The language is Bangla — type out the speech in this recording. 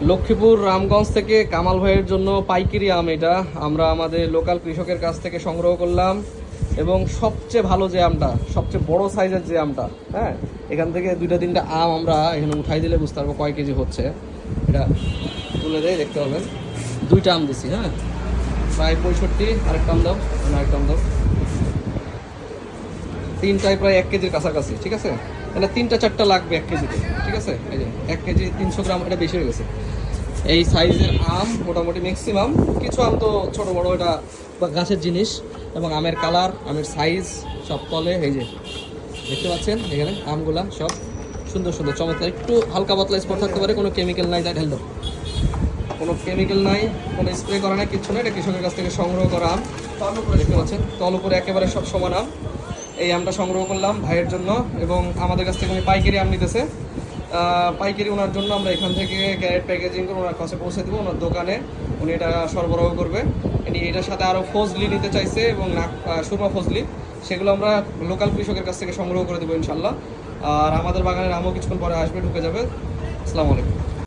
লক্ষ্মীপুর রামগঞ্জ থেকে কামাল ভাইয়ের জন্য পাইকারি আম, এটা আমরা আমাদের লোকাল কৃষকের কাছ থেকে সংগ্রহ করলাম। এবং সবচেয়ে ভালো যে আমটা, সবচেয়ে বড় সাইজের যে আমটা, হ্যাঁ, এখান থেকে 2-3টা আম আমরা এখানে উঠাই দিলে বুঝতে পারবো কয় কেজি হচ্ছে। এটা তুলে দেয়, দেখতে হবে। 2টা আম দিছি, হ্যাঁ, প্রায় 65। আরেকটা আম দাও, আরেকটা আম দাও। 3টায় প্রায় 1 কেজির কাছাকাছি, ঠিক আছে। তাহলে 3-4টা লাগবে 1 কেজিতে, ঠিক আছে। এই যে 1 কেজি 300 গ্রাম, এটা বেশি হয়ে গেছে। এই সাইজের আম মোটামুটি ম্যাক্সিমাম, কিছু আম তো ছোটো বড়ো, এটা গাছের জিনিস। এবং আমের কালার, আমের সাইজ সব তলে, এই যে দেখতে পাচ্ছেন এখানে আমগুলা সব সুন্দর সুন্দর চমৎকার। একটু হালকা পাতলা স্পট থাকতে পারে, কোনো কেমিক্যাল নাই, তাই ঢেল দাও। কোনো কেমিক্যাল নাই, কোনো স্প্রে করা নাই, কিচ্ছু না। এটা কৃষকের কাছ থেকে সংগ্রহ করা আম, দেখতে পাচ্ছেন তল উপরে একেবারে সব সমান আম। এই আমটা সংগ্রহ করলাম ভাইয়ের জন্য, এবং আমাদের কাছ থেকে উনি পাইকারি আম নিতেছে। পাইকারি ওনার জন্য আমরা এখান থেকে ক্যারেট প্যাকেজিং করে ওনার কাছে পৌঁছে দেবো, ওনার দোকানে উনি এটা সরবরাহ করবে। এটার সাথে আরও ফজলি নিতে চাইছে, এবং সুরমা ফজলি, সেগুলো আমরা লোকাল কৃষকের কাছ থেকে সংগ্রহ করে দেবো ইনশাল্লাহ। আর আমাদের বাগানের আমও কিছুক্ষণ পরে আসবে, ঢুকে যাবে। আসসালামু আলাইকুম।